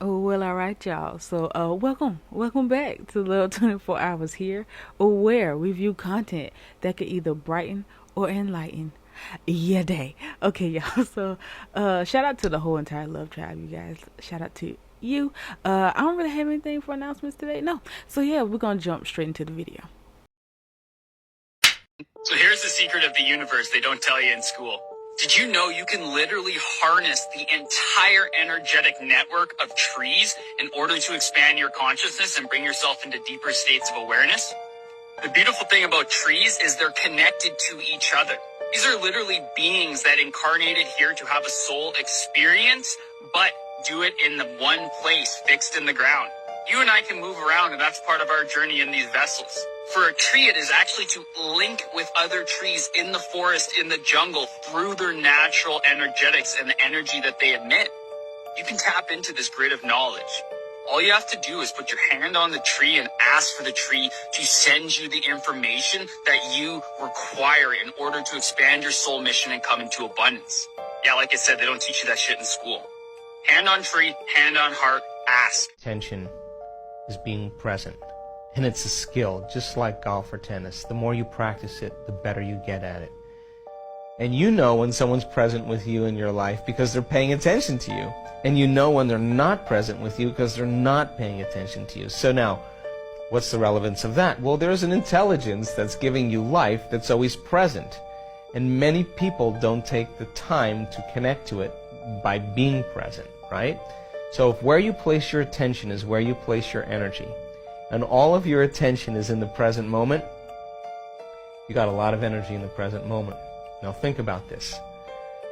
Oh, well, all right, y'all. So, welcome back to Little 24 Hours here, where we view content that could either brighten or enlighten your day. Okay, y'all. So, shout out to the whole entire Love Tribe, you guys. Shout out to you. I don't really have anything for announcements today. No. So, yeah, we're gonna jump straight into the video. So here's the secret of the universe they don't tell you in school. Did you know you can literally harness the entire energetic network of trees in order to expand your consciousness and bring yourself into deeper states of awareness? The beautiful thing about trees is they're connected to each other. These are literally beings that incarnated here to have a soul experience, but do it in the one place, fixed in the ground. You and I can move around, and that's part of our journey in these vessels. For a tree, it is actually to link with other trees in the forest, in the jungle, through their natural energetics and the energy that they emit. You can tap into this grid of knowledge. All you have to do is put your hand on the tree and ask for the tree to send you the information that you require in order to expand your soul mission and come into abundance. Yeah, like I said, they don't teach you that shit in school. Hand on tree, hand on heart, ask. Attention is being present. And it's a skill, just like golf or tennis. The more you practice it, the better you get at it. And you know when someone's present with you in your life because they're paying attention to you. And you know when they're not present with you because they're not paying attention to you. So now, what's the relevance of that? Well, there's an intelligence that's giving you life that's always present. And many people don't take the time to connect to it by being present, right? So if where you place your attention is where you place your energy, and all of your attention is in the present moment, you got a lot of energy in the present moment. Now think about this.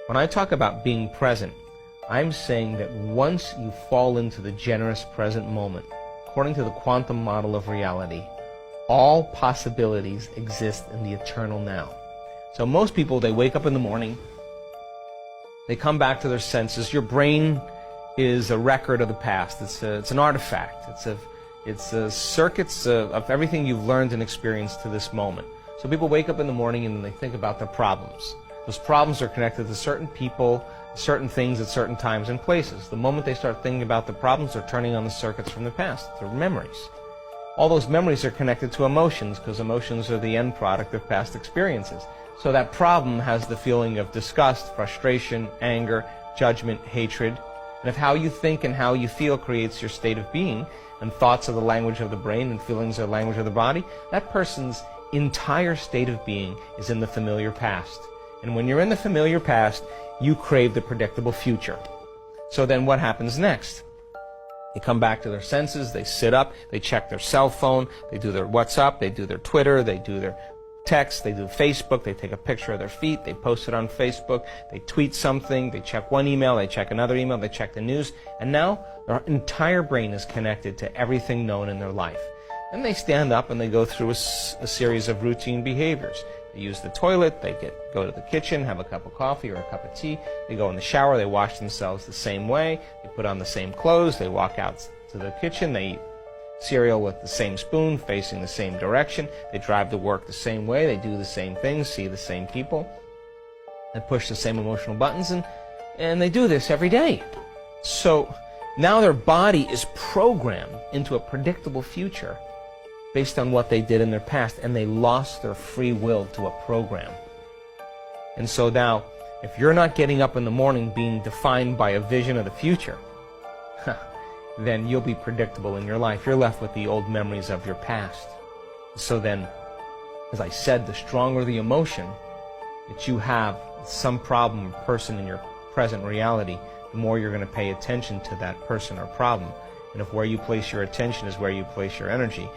When I talk about being present, I'm saying that once you fall into the generous present moment, according to the quantum model of reality, all possibilities exist in the eternal now. So most people, they wake up in the morning, they come back to their senses. Your brain is a record of the past. It's an artifact. It's circuits of everything you've learned and experienced to this moment. So people wake up in the morning and they think about their problems. Those problems are connected to certain people, certain things at certain times and places. The moment they start thinking about the problems, they're turning on the circuits from the past. They're memories. All those memories are connected to emotions because emotions are the end product of past experiences. So that problem has the feeling of disgust, frustration, anger, judgment, hatred. And if how you think and how you feel creates your state of being, and thoughts are the language of the brain and feelings are the language of the body, that person's entire state of being is in the familiar past. And when you're in the familiar past, you crave the predictable future. So then what happens next? They come back to their senses, they sit up, they check their cell phone, they do their WhatsApp, they do their Twitter, they do their text, they do Facebook, they take a picture of their feet, they post it on Facebook, they tweet something, they check one email, they check another email, they check the news, and now their entire brain is connected to everything known in their life. Then they stand up and they go through a series of routine behaviors. They use the toilet, they go to the kitchen, have a cup of coffee or a cup of tea, they go in the shower, they wash themselves the same way, they put on the same clothes, they walk out to the kitchen, they eat cereal with the same spoon, facing the same direction, they drive to work the same way, they do the same things, see the same people, and push the same emotional buttons, and they do this every day. So now their body is programmed into a predictable future based on what they did in their past, and they lost their free will to a program. And so now, if you're not getting up in the morning being defined by a vision of the future, then you'll be predictable in your life. You're left with the old memories of your past. So then, as I said, the stronger the emotion that you have some problem or person in your present reality, the more you're going to pay attention to that person or problem. And if where you place your attention is where you place your energy,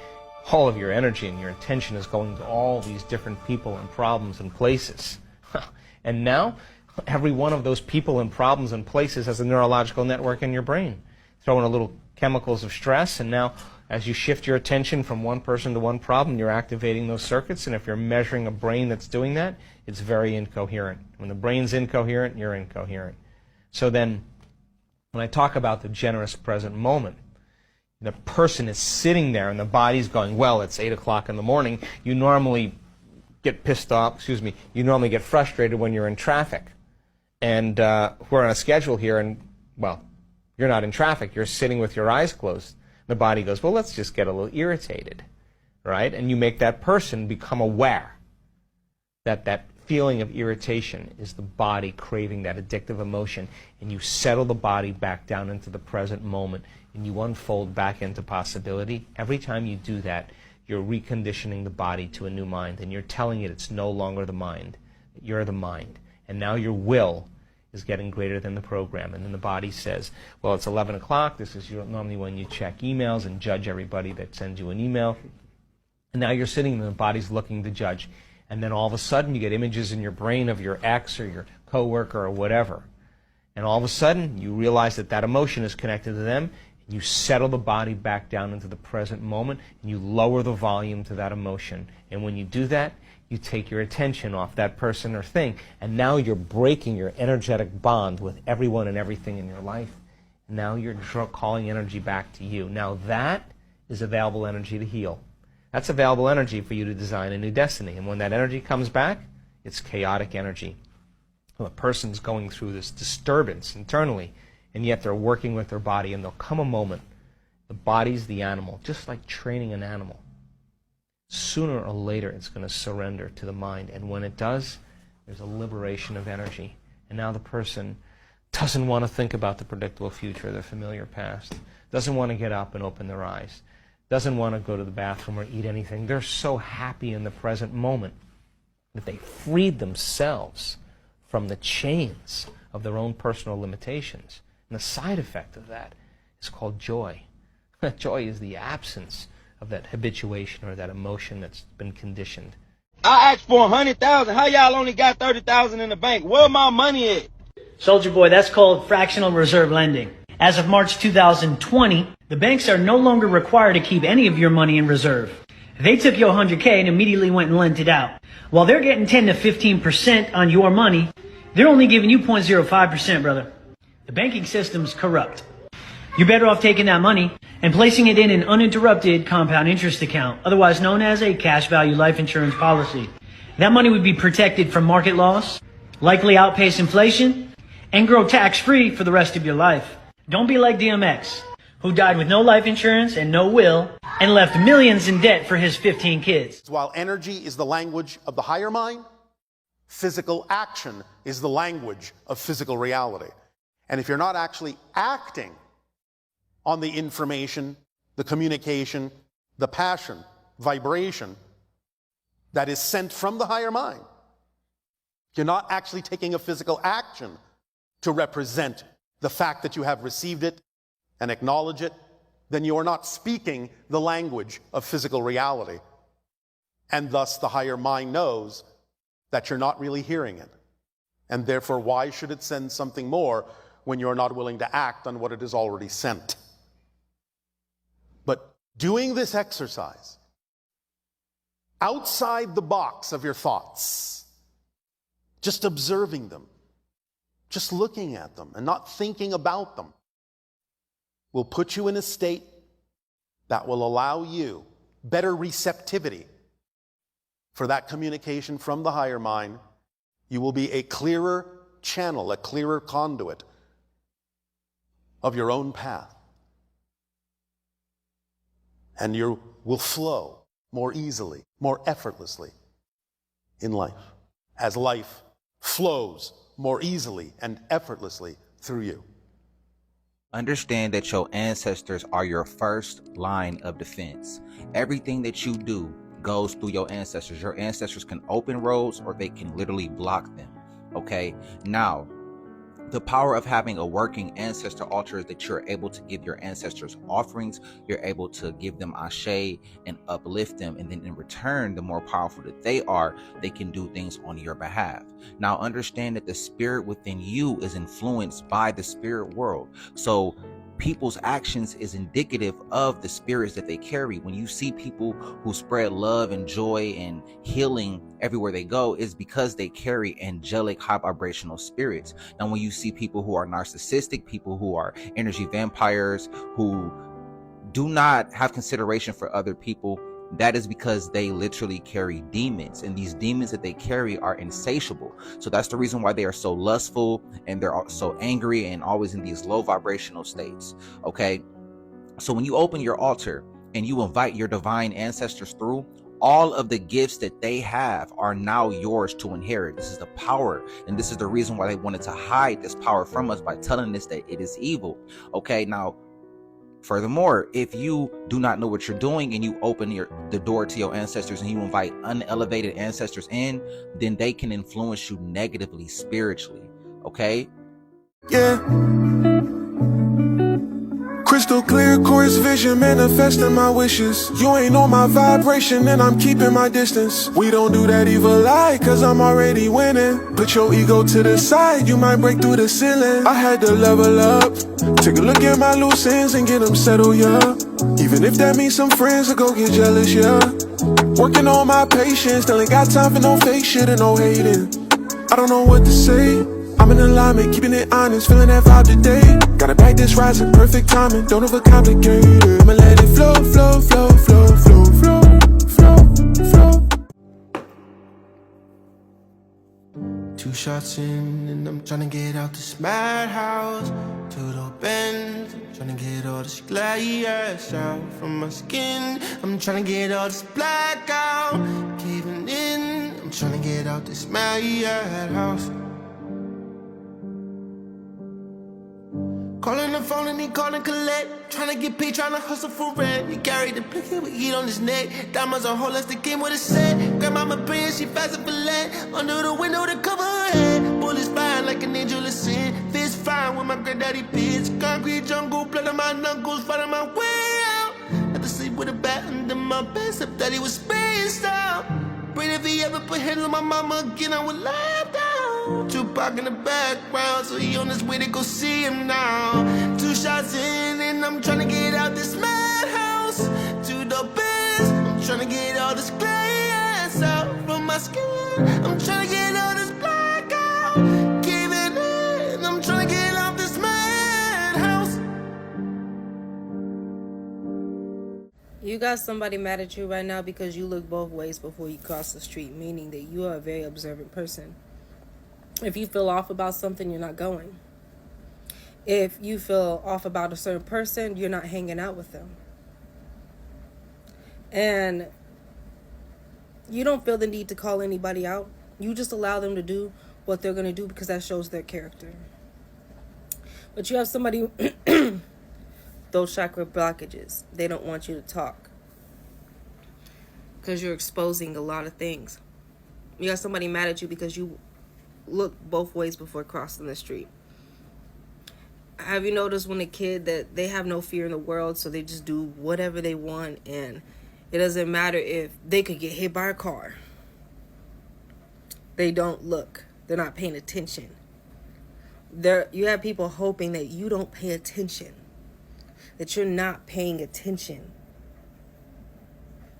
all of your energy and your attention is going to all these different people and problems and places. And now, every one of those people and problems and places has a neurological network in your brain. Throw in a little chemicals of stress, and now as you shift your attention from one person to one problem, you're activating those circuits, and if you're measuring a brain that's doing that, it's very incoherent. When the brain's incoherent, you're incoherent. So then, when I talk about the generous present moment, the person is sitting there and the body's going, well, it's 8 o'clock in the morning. You normally get pissed off, you normally get frustrated when you're in traffic. And we're on a schedule here, and, well, You're not in traffic. You're sitting with your eyes closed. The body goes, well, let's just get a little irritated, right? And you make that person become aware that that feeling of irritation is the body craving that addictive emotion, and you settle the body back down into the present moment, and you unfold back into possibility. Every time you do that, you're reconditioning the body to a new mind, and you're telling it it's no longer the mind, that you're the mind. And now your will is getting greater than the program. And then the body says, well, it's 11 o'clock. This is normally when you check emails and judge everybody that sends you an email. And now you're sitting and the body's looking to judge. And then all of a sudden you get images in your brain of your ex or your coworker or whatever. And all of a sudden you realize that that emotion is connected to them. And you settle the body back down into the present moment, and you lower the volume to that emotion. And when you do that, you take your attention off that person or thing, and now you're breaking your energetic bond with everyone and everything in your life. And now you're calling energy back to you. Now that is available energy to heal. That's available energy for you to design a new destiny. And when that energy comes back, it's chaotic energy. Well, a person's going through this disturbance internally, and yet they're working with their body, and there'll come a moment. The body's the animal, just like training an animal. Sooner or later, it's going to surrender to the mind. And when it does, there's a liberation of energy. And now the person doesn't want to think about the predictable future, the familiar past, doesn't want to get up and open their eyes, doesn't want to go to the bathroom or eat anything. They're so happy in the present moment that they freed themselves from the chains of their own personal limitations. And the side effect of that is called joy. Joy is the absence of that habituation or that emotion that's been conditioned. I asked for 100,000. How y'all only got 30,000 in the bank? Where my money at? Soldier boy, that's called fractional reserve lending. As of March 2020, the banks are no longer required to keep any of your money in reserve. They took your 100K and immediately went and lent it out. While they're getting 10 to 15% on your money, they're only giving you 0.05%, brother. The banking system's corrupt. You're better off taking that money and placing it in an uninterrupted compound interest account, otherwise known as a cash value life insurance policy. That money would be protected from market loss, likely outpace inflation, and grow tax-free for the rest of your life. Don't be like DMX, who died with no life insurance and no will, and left millions in debt for his 15 kids. While energy is the language of the higher mind, physical action is the language of physical reality. And if you're not actually acting on the information, the communication, the passion, vibration that is sent from the higher mind, you're not actually taking a physical action to represent the fact that you have received it and acknowledge it, then you are not speaking the language of physical reality. And thus the higher mind knows that you're not really hearing it. And therefore, why should it send something more when you're not willing to act on what it has already sent? But doing this exercise outside the box of your thoughts, just observing them, just looking at them and not thinking about them, will put you in a state that will allow you better receptivity for that communication from the higher mind. You will be a clearer channel, a clearer conduit of your own path. And you will flow more easily, more effortlessly in life, as life flows more easily and effortlessly through you. Understand that your ancestors are your first line of defense. Everything that you do goes through your ancestors. Your ancestors can open roads or they can literally block them. Okay? Now, the power of having a working ancestor altar is that you're able to give your ancestors offerings. You're able to give them ashe and uplift them. And then in return, the more powerful that they are, they can do things on your behalf. Now, understand that the spirit within you is influenced by the spirit world. So people's actions is indicative of the spirits that they carry. When you see people who spread love and joy and healing everywhere they go, is because they carry angelic high vibrational spirits. And when you see people who are narcissistic, people who are energy vampires, who do not have consideration for other people, That is because they literally carry demons, and these demons that they carry are insatiable. So that's the reason why they are so lustful and they're so angry and always in these low vibrational states. Okay, so when you open your altar and you invite your divine ancestors through, all of the gifts that they have are now yours to inherit. This is the power, and this is the reason why they wanted to hide this power from us by telling us that it is evil. Okay, now furthermore, if you do not know what you're doing and you open the door to your ancestors and you invite unelevated ancestors in, then they can influence you negatively spiritually. Okay? Yeah. Crystal clear, course vision, manifesting my wishes. You ain't on my vibration and I'm keeping my distance. We don't do that evil lie, cause I'm already winning. Put your ego to the side, you might break through the ceiling. I had to level up, take a look at my loose ends and get them settled, yeah. Even if that means some friends will go get jealous, yeah. Working on my patience, still ain't got time for no fake shit and no hating. I don't know what to say, I'm in alignment, keeping it honest, feeling that vibe today. Gotta back this rising, perfect timing, don't overcomplicate it. I'ma let it flow, flow, flow, flow, flow, flow, flow, flow. 2 shots in and I'm tryna get out this madhouse. 2 door bends, I'm tryna get all this glass out from my skin. I'm tryna get all this black out, caving in. I'm tryna get out this madhouse. Calling the phone and he calling collect. Tryna get paid, tryna hustle for rent. He carried the picket with heat on his neck. Diamonds on hold, that's the game with a set. Grandmama praying, she fast and fillet. Under the window to cover her head. Bullets flying like an angel of sin. Fist flying with my granddaddy pits. Concrete jungle, blood on my knuckles, fighting my way out. Had to sleep with a bat under my bed, except that he was spaced out. Prayed if he ever put hands on my mama again, I would laugh down. Tupac in the background, so he on his way to go see him now. 2 shots in and I'm tryna get out this madhouse. 2 door beds, I'm tryna get all this glass out from my skin. I'm tryna get all this black out, giving in. I'm tryna get out this madhouse. You got somebody mad at you right now because you look both ways before you cross the street, meaning that you are a very observant person. If you feel off about something, you're not going. If you feel off about a certain person, you're not hanging out with them. And you don't feel the need to call anybody out. You just allow them to do what they're going to do because that shows their character. But you have somebody those chakra blockages. They don't want you to talk because you're exposing a lot of things. You got somebody mad at you because you look both ways before crossing the street. Have you noticed when a kid that they have no fear in the world, so they just do whatever they want, and it doesn't matter if they could get hit by a car. They don't look. They're not paying attention. You have people hoping that you don't pay attention, that you're not paying attention.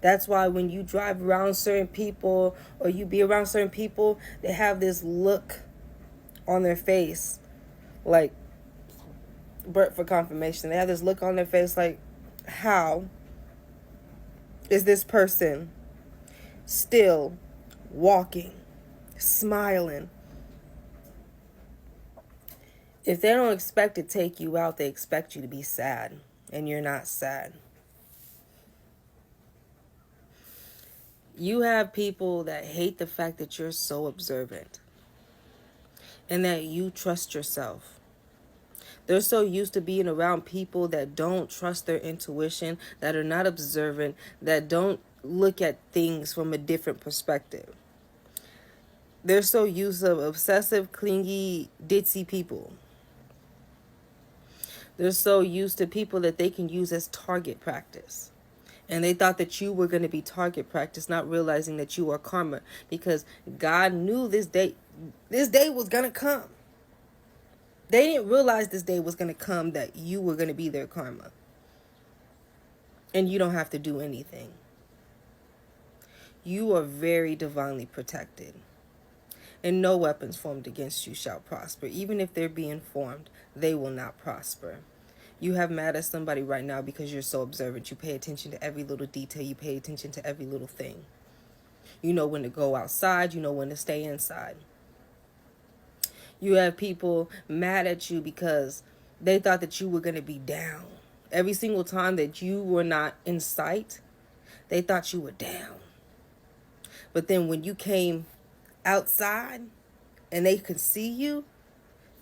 That's why when you drive around certain people or you be around certain people, they have this look on their face, like, Bert for confirmation. They have this look on their face like, how is this person still walking, smiling? If they don't expect to take you out, they expect you to be sad, and you're not sad. You have people that hate the fact that you're so observant and that you trust yourself. They're so used to being around people that don't trust their intuition, that are not observant, that don't look at things from a different perspective. They're so used to obsessive, clingy, ditzy people. They're so used to people that they can use as target practice. And they thought that you were going to be target practice, not realizing that you are karma, because God knew this day was going to come. They didn't realize this day was going to come, that you were going to be their karma. And you don't have to do anything. You are very divinely protected. And no weapons formed against you shall prosper. Even if they're being formed, they will not prosper. You have mad at somebody right now because you're so observant. You pay attention to every little detail. You pay attention to every little thing. You know when to go outside. You know when to stay inside. You have people mad at you because they thought that you were going to be down. Every single time that you were not in sight, they thought you were down. But then when you came outside and they could see you,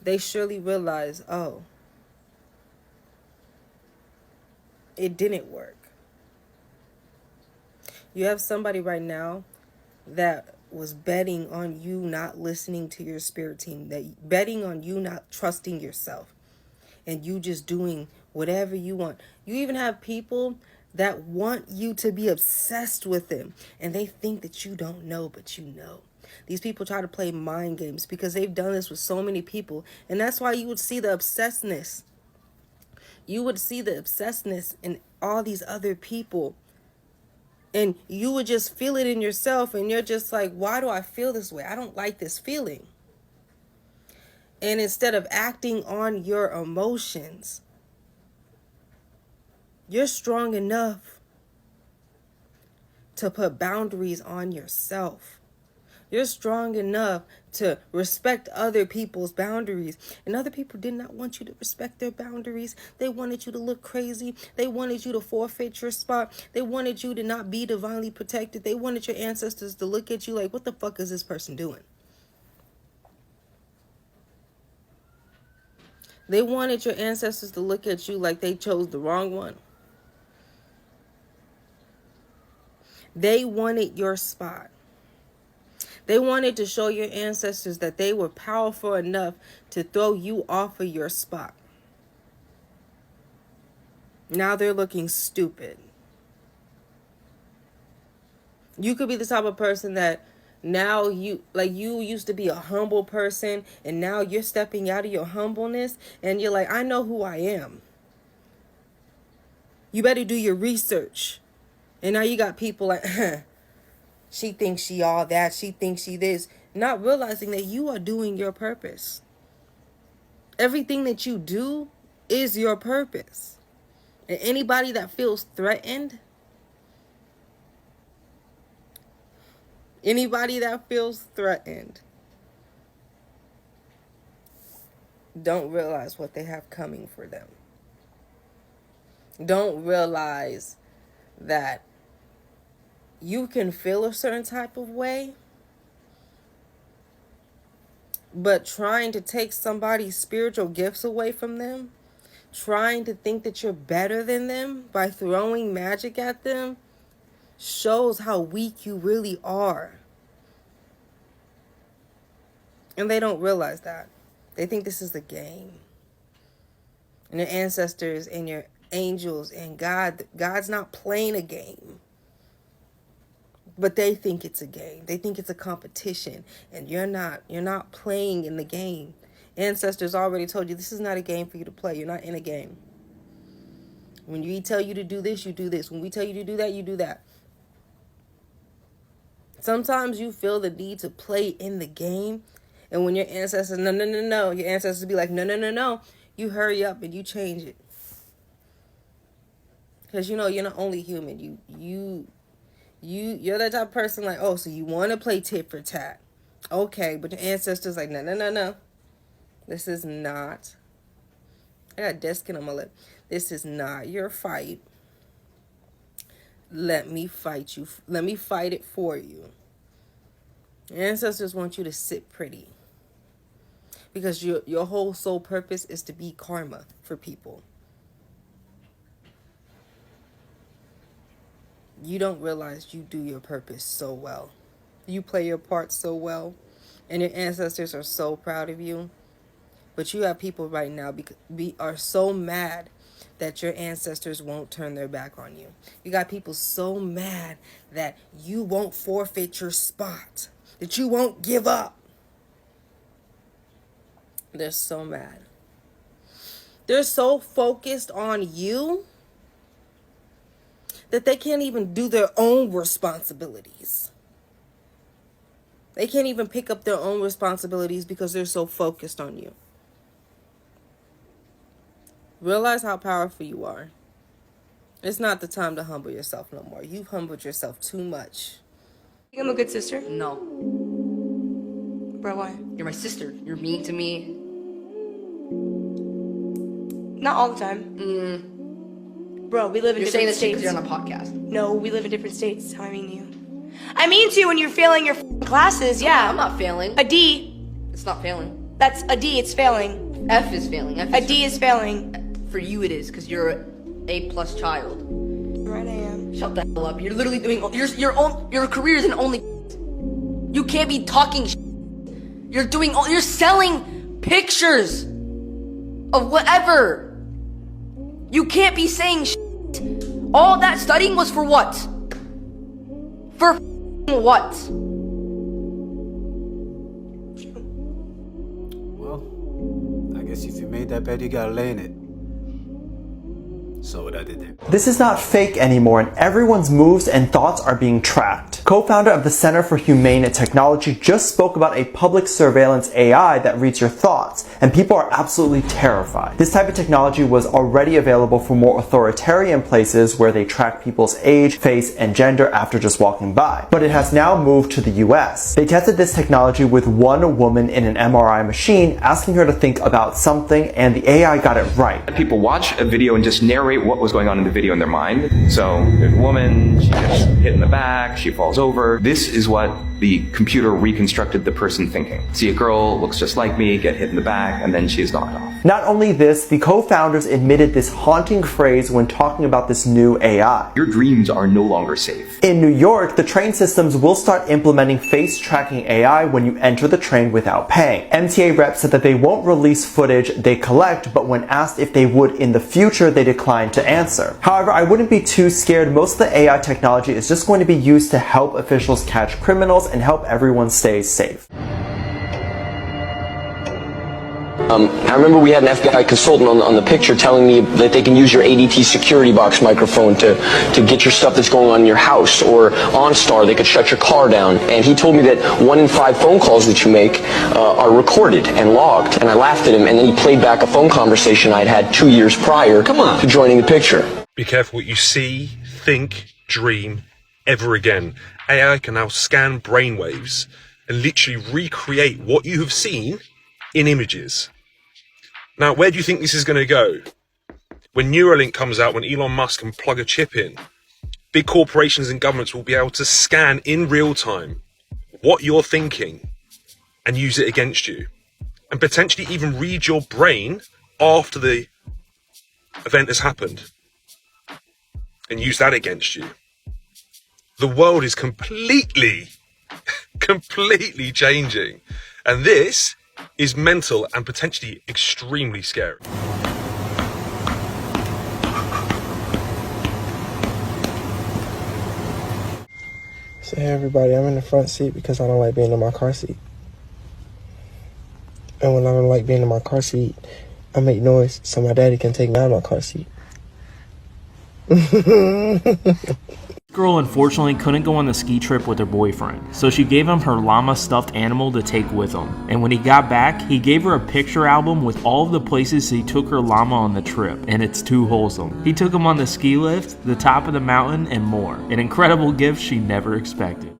they surely realized, oh, it didn't work. You have somebody right now that was betting on you not listening to your spirit team, that betting on you not trusting yourself, and you just doing whatever you want. You even have people that want you to be obsessed with them, and they think that you don't know, but you know. These people try to play mind games because they've done this with so many people, and that's why you would see the obsessedness. You would see the obsessedness in all these other people, and you would just feel it in yourself, and you're just like, why do I feel this way? I don't like this feeling. And instead of acting on your emotions, you're strong enough to put boundaries on yourself. You're strong enough to respect other people's boundaries. And other people did not want you to respect their boundaries. They wanted you to look crazy. They wanted you to forfeit your spot. They wanted you to not be divinely protected. They wanted your ancestors to look at you like, what the fuck is this person doing? They wanted your ancestors to look at you like they chose the wrong one. They wanted your spot. They wanted to show your ancestors that they were powerful enough to throw you off of your spot. Now they're looking stupid. You could be the type of person that now you used to be a humble person, and now you're stepping out of your humbleness and you're like, I know who I am. You better do your research. And now you got people like, she thinks she all that. She thinks she this. Not realizing that you are doing your purpose. Everything that you do is your purpose. And anybody that feels threatened, don't realize what they have coming for them. Don't realize that you can feel a certain type of way, but trying to take somebody's spiritual gifts away from them, trying to think that you're better than them by throwing magic at them, shows how weak you really are. And they don't realize that. They think this is the game. And your ancestors and your angels and God's not playing a game. But they think it's a game. They think it's a competition. And you're not playing in the game. Ancestors already told you this is not a game for you to play. You're not in a game. When we tell you to do this, you do this. When we tell you to do that, you do that. Sometimes you feel the need to play in the game. And when your ancestors, no, your ancestors be like, no, you hurry up and you change it. Because you're not only human. You're that type of person like, oh, so you want to play tit for tat. Okay, but your ancestors like, no. This is not. I got dead skin on my lip. This is not your fight. Let me fight you. Let me fight it for you. Your ancestors want you to sit pretty. Because your whole sole purpose is to be karma for people. You don't realize you do your purpose so well. You play your part so well. And your ancestors are so proud of you. But you have people right now are so mad that your ancestors won't turn their back on you. You got people so mad that you won't forfeit your spot. That you won't give up. They're so mad. They're so focused on you that they can't even do their own responsibilities. They can't even pick up their own responsibilities because they're so focused on you. Realize how powerful you are. It's not the time to humble yourself no more. You've humbled yourself too much. You think I'm a good sister? No. Bro, why? You're my sister. You're mean to me. Not all the time. Bro, we live in different states. You're saying this because you're on a podcast. No, we live in different states. That's how I mean to you. I mean to you when you're failing your classes, yeah. I'm not failing. A D. It's not failing. That's a D, it's failing. F is failing. A D is failing. For you it is, because you're an A+ child. Right, I am. Shut the hell up. You're literally doing your career is an only. You can't be talking. You're selling pictures of whatever. You can't be saying all that studying was for what? For what? Well, I guess if you made that bed, you gotta lay in it. So what I did there. This is not fake anymore, and everyone's moves and thoughts are being tracked. Co-founder of the Center for Humane Technology just spoke about a public surveillance AI that reads your thoughts, and people are absolutely terrified. This type of technology was already available for more authoritarian places where they track people's age, face, and gender after just walking by. But it has now moved to the US. They tested this technology with one woman in an MRI machine, asking her to think about something, and the AI got it right. People watch a video and just narrate what was going on in the video in their mind. So there's a woman, she gets hit in the back, she falls over. This is what the computer reconstructed the person thinking. See a girl, looks just like me, get hit in the back, and then she's knocked off. Not only this, the co-founders admitted this haunting phrase when talking about this new AI. Your dreams are no longer safe. In New York, the train systems will start implementing face tracking AI when you enter the train without paying. MTA reps said that they won't release footage they collect, but when asked if they would in the future, they declined to answer. However, I wouldn't be too scared. Most of the AI technology is just going to be used to help officials catch criminals and help everyone stay safe. I remember we had an FBI consultant on the picture telling me that they can use your ADT security box microphone to get your stuff that's going on in your house, or OnStar, they could shut your car down. And he told me that 1 in 5 phone calls that you make are recorded and logged. And I laughed at him, and then he played back a phone conversation I'd had 2 years prior to joining the picture. Be careful what you see, think, dream ever again. AI can now scan brainwaves and literally recreate what you have seen in images. Now, where do you think this is going to go? When Neuralink comes out, when Elon Musk can plug a chip in, big corporations and governments will be able to scan in real time what you're thinking and use it against you, and potentially even read your brain after the event has happened and use that against you. The world is completely changing, and this is mental and potentially extremely scary. So hey everybody, I'm in the front seat because I don't like being in my car seat. And when I don't like being in my car seat, I make noise so my daddy can take me out of my car seat. Girl unfortunately couldn't go on the ski trip with her boyfriend, so she gave him her llama stuffed animal to take with him. And when he got back, he gave her a picture album with all of the places he took her llama on the trip, and it's too wholesome. He took him on the ski lift, the top of the mountain, and more. An incredible gift she never expected.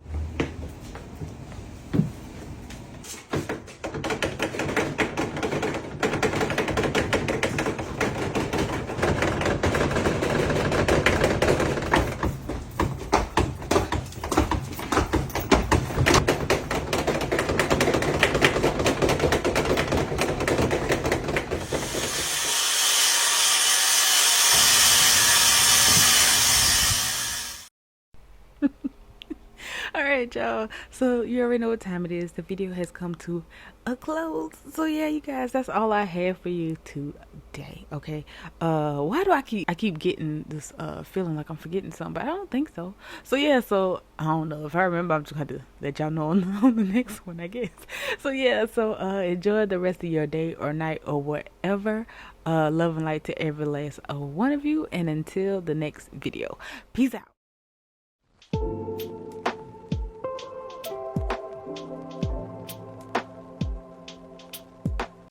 Alright, y'all, so you already know what time it is. The video has come to a close. So yeah, you guys, that's all I have for you today. Okay, why do I keep getting this feeling like I'm forgetting something, but I don't think so. So yeah, so I don't know. If I remember, I'm just going to let y'all know on the next one, I guess. So yeah, so enjoy the rest of your day or night or whatever. Love and light to every last one of you, and until the next video, peace out.